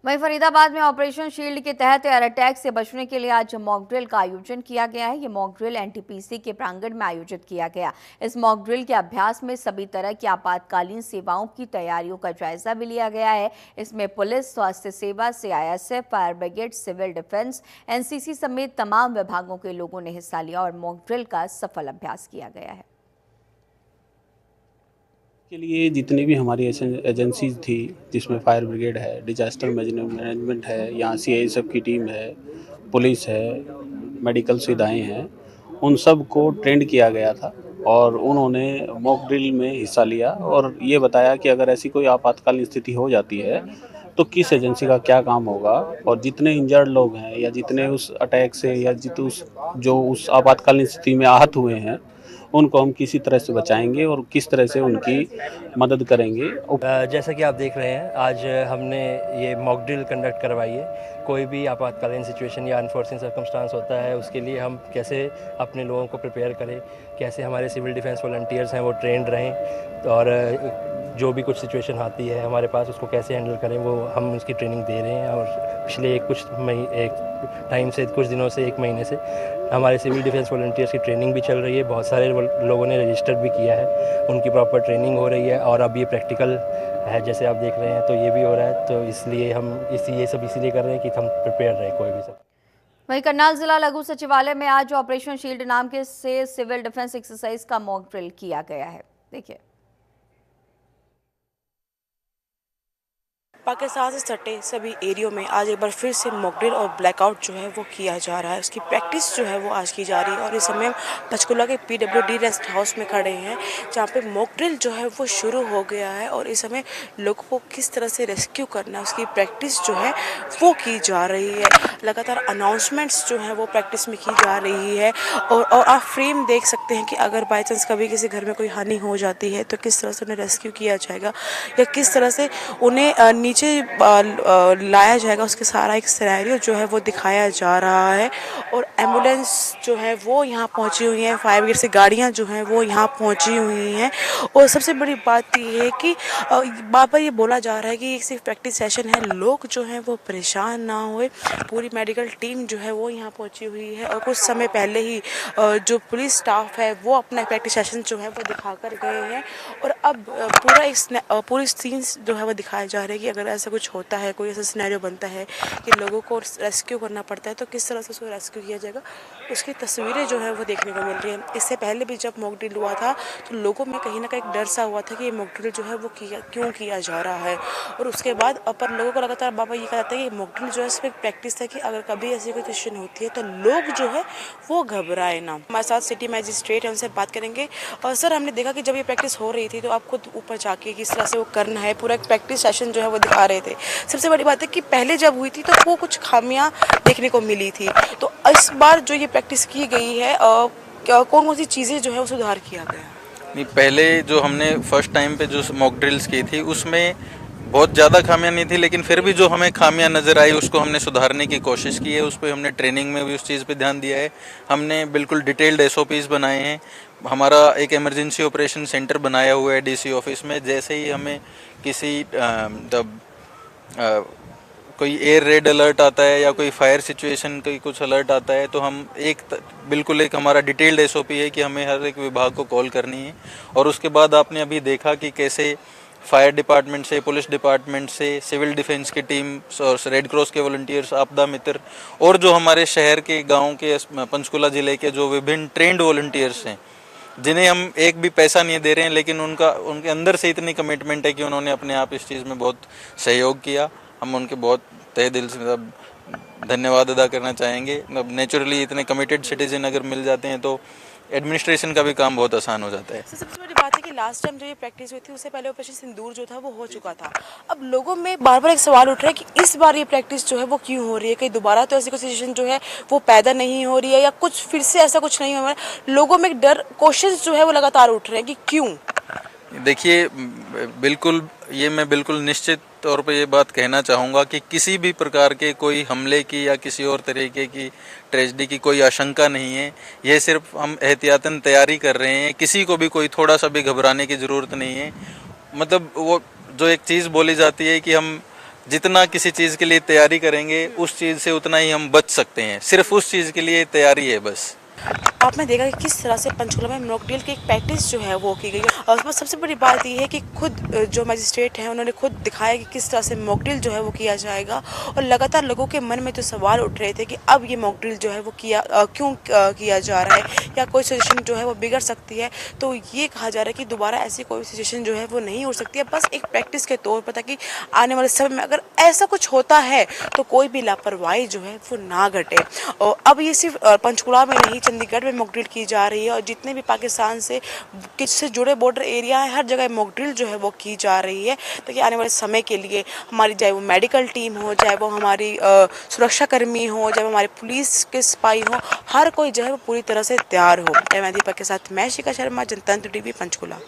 वहीं फरीदाबाद में operation shield के तहत एयर अटैक से बचने के लिए आज मॉक ड्रिल का आयोजन किया गया है। ये मॉक ड्रिल एनटीपीसी के प्रांगण में आयोजित किया गया। इस मॉक ड्रिल के अभ्यास में सभी तरह की आपातकालीन सेवाओं की तैयारियों का जायजा भी लिया गया है। इसमें पुलिस, स्वास्थ्य सेवा, CISF, fire brigade, civil defence, NCC समेत तमाम विभागों के लोगों ने हिस्सा लिया और मॉक ड्रिल का सफल अभ्यास किया गया है। के लिए जितनी भी हमारी एजेंसीज थी, जिसमें फायर ब्रिगेड है, डिजास्टर मैनेजमेंट है, यहाँ सीआईएसएफ की टीम है, पुलिस है, मेडिकल सुविधाएं हैं, उन सब को ट्रेंड किया गया था और उन्होंने मॉक ड्रिल में हिस्सा लिया और ये बताया कि अगर ऐसी कोई आपातकालीन स्थिति हो जाती है तो किस एजेंसी का क्या काम होगा और जितने इंजर्ड लोग हैं या जितने उस अटैक से या जो उस आपातकालीन स्थिति में आहत हुए हैं उनको हम किसी तरह से बचाएंगे और किस तरह से उनकी मदद करेंगे। जैसा कि आप देख रहे हैं, आज हमने ये मॉक ड्रिल कंडक्ट करवाई है। कोई भी आपातकालीन सिचुएशन या अनफॉर्चुनेट सर्कमस्टांस होता है, उसके लिए हम कैसे अपने लोगों को प्रिपेयर करें, कैसे हमारे सिविल डिफेंस वॉलंटियर्स हैं वो ट्रेंड रहें और जो भी कुछ सिचुएशन आती है हमारे पास उसको कैसे हैंडल करें, वो हम उसकी ट्रेनिंग दे रहे हैं। और पिछले कुछ दिनों से 1 महीने से हमारे सिविल डिफेंस वॉलंटियर्स की ट्रेनिंग भी चल रही है। बहुत सारे लोगों ने रजिस्टर भी किया है, उनकी प्रॉपर ट्रेनिंग हो रही है और अब ये प्रैक्टिकल है जैसे आप देख रहे हैं, तो ये भी हो रहा है। तो इसलिए हम ये सब इसीलिए कर रहे हैं कि हम प्रिपेयर रहें कोई भी सब। वहीं करनाल जिला लघु सचिवालय में आज ऑपरेशन शील्ड नाम के से सिविल डिफेंस एक्सरसाइज का मॉक ड्रिल किया गया है। देखिए, पाकिस्तान से सटे सभी एरियो में आज एक बार फिर से मॉक ड्रिल और ब्लैकआउट जो है वो किया जा रहा है। उसकी प्रैक्टिस जो है वो आज की जा रही है और इस समय हम पंचकुला के पीडब्ल्यूडी रेस्ट हाउस में खड़े हैं, जहाँ पे मॉक ड्रिल जो है वो शुरू हो गया है और इस समय लोगों को किस तरह से रेस्क्यू करना है उसकी प्रैक्टिस जो है वो की जा रही है। लगातार अनाउंसमेंट्स जो है वो प्रैक्टिस में की जा रही है और आप फ्रेम देख सकते हैं कि अगर बाई चांस कभी किसी घर में कोई हानि हो जाती है तो किस तरह से उन्हें रेस्क्यू किया जाएगा या किस तरह से उन्हें नीचे लाया जाएगा, उसके सारा एक सिनेरियो जो है वो दिखाया जा रहा है। और एम्बुलेंस जो है वो यहाँ पहुँची हुई है, फायर ब्रिगेड से गाड़ियाँ जो हैं वो यहाँ पहुँची हुई हैं। और सबसे बड़ी बात ये है कि बार बार ये बोला जा रहा है कि ये सिर्फ प्रैक्टिस सेशन है, लोग जो हैं वो परेशान ना हुए। पूरी मेडिकल टीम जो है वो यहाँ पहुँची हुई है और कुछ समय पहले ही जो पुलिस स्टाफ है वो अपना प्रैक्टिस सेशन जो है वो दिखा कर गए हैं और अब पूरी सीन जो है वो दिखाया जा रहा है कि अगर ऐसा कुछ होता है, कोई ऐसा सिनेरियो बनता है कि लोगों को रेस्क्यू करना पड़ता है तो किस तरह से उसको रेस्क्यू किया जाएगा, उसकी तस्वीरें जो है वो देखने को मिल रही हैं। इससे पहले भी जब मॉक ड्रिल हुआ था तो लोगों में कहीं ना कहीं डर सा हुआ था कि ये मॉक ड्रिल जो है वो क्यों किया जा रहा है। और उसके बाद पर लोगों को लगातार बाबा ये कहा जाता है कि मॉक ड्रिल जो है सिर्फ एक प्रैक्टिस है कि अगर कभी ऐसी कोई सिचुएशन होती है तो लोग जो है वो घबराए ना। हमारे साथ सिटी मैजिस्ट्रेट है, उनसे बात करेंगे। और सर, हमने देखा कि जब ये प्रैक्टिस हो रही थी तो आप खुद ऊपर जाके किस तरह से वो करना है, पूरा एक प्रैक्टिस सेशन जो है वो दिखा रहे थे। सबसे बड़ी बात है कि पहले जब हुई थी तो वो कुछ खामियां देखने को मिली थी, तो इस बार जो ये प्रैक्टिस की गई है कौन कौन सी चीज़ें जो है वो सुधार किया गया? नहीं, पहले जो हमने फर्स्ट टाइम पे जो मॉक ड्रिल्स की थी उसमें बहुत ज़्यादा खामियां नहीं थी, लेकिन फिर भी जो हमें खामियां नज़र आई उसको हमने सुधारने की कोशिश की है। उस पर हमने ट्रेनिंग में भी उस चीज़ पे ध्यान दिया है। हमने बिल्कुल डिटेल्ड SOPs बनाए हैं। हमारा एक इमरजेंसी ऑपरेशन सेंटर बनाया हुआ है DC ऑफिस में। जैसे ही हमें किसी कोई एयर रेड अलर्ट आता है या कोई फायर सिचुएशन कोई कुछ अलर्ट आता है तो हम बिल्कुल एक हमारा डिटेल्ड SOP है कि हमें हर एक विभाग को कॉल करनी है। और उसके बाद आपने अभी देखा कि कैसे फायर डिपार्टमेंट से, पुलिस डिपार्टमेंट से, सिविल डिफेंस की टीम और रेड क्रॉस के वॉलंटियर्स, आपदा मित्र और जो हमारे शहर के, गाँव के, पंचकुला ज़िले के जो विभिन्न ट्रेंड वॉलंटियर्स हैं जिन्हें हम एक भी पैसा नहीं दे रहे हैं, लेकिन उनके अंदर से इतनी कमिटमेंट है कि उन्होंने अपने आप इस चीज़ में बहुत सहयोग किया। हम उनके बहुत तहे दिल से धन्यवाद अदा करना चाहेंगे। अब नेचुरली इतने कमिटेड सिटीजन अगर मिल जाते हैं तो एडमिनिस्ट्रेशन का भी काम बहुत आसान हो जाता है। सबसे बड़ी बात है कि लास्ट टाइम जो ये प्रैक्टिस हुई थी उससे पहले ऑपरेशन सिंदूर जो था वो हो चुका था। अब लोगों में बार बार एक सवाल उठ रहा है कि इस बार ये प्रैक्टिस जो है वो क्यों हो रही है, कहीं दोबारा तो ऐसी कोई सिचुएशन जो है वो पैदा नहीं हो रही है या कुछ फिर से ऐसा कुछ नहीं हो रहा है। लोगों में एक डर, क्वेश्चन जो है वो लगातार उठ रहे हैं कि क्यों। देखिए, मैं बिल्कुल निश्चित तौर पे ये बात कहना चाहूँगा कि किसी भी प्रकार के कोई हमले की या किसी और तरीके की ट्रेजेडी की कोई आशंका नहीं है। ये सिर्फ हम एहतियातन तैयारी कर रहे हैं। किसी को भी कोई थोड़ा सा भी घबराने की ज़रूरत नहीं है। मतलब वो जो एक चीज़ बोली जाती है कि हम जितना किसी चीज़ के लिए तैयारी करेंगे उस चीज़ से उतना ही हम बच सकते हैं। सिर्फ उस चीज़ के लिए तैयारी है बस। आपने देखा कि किस तरह से पंचकुला में मॉक ड्रिल की एक प्रैक्टिस जो है वो की गई है। और उसमें सबसे बड़ी बात ये है कि खुद जो मजिस्ट्रेट हैं उन्होंने खुद दिखाया कि किस तरह से मॉक ड्रिल जो है वो किया जाएगा। और लगातार लोगों के मन में तो सवाल उठ रहे थे कि अब ये मॉक ड्रिल जो है वो क्यों किया जा रहा है, या कोई सिचुएशन जो है वो बिगड़ सकती है। तो ये कहा जा रहा है कि दोबारा ऐसी कोई सिचुएशन जो है वो नहीं हो सकती है, बस एक प्रैक्टिस के तौर पर, ताकि आने वाले समय में अगर ऐसा कुछ होता है तो कोई भी लापरवाही जो है वो ना घटे। और अब ये सिर्फ पंचकुला में नहीं, चंडीगढ़ में मॉक ड्रिल की जा रही है और जितने भी पाकिस्तान से जुड़े बॉर्डर एरिया है हर जगह मॉक ड्रिल जो है वो की जा रही है, ताकि आने वाले समय के लिए हमारी, चाहे वो मेडिकल टीम हो, चाहे वो हमारी सुरक्षा कर्मी हो, चाहे वो हमारी पुलिस के सिपाही हो, हर कोई जो है वो पूरी तरह से तैयार हो। मैं दीपक के साथ मैं शिखा शर्मा, जनतंत्र टीवी पंचकुला।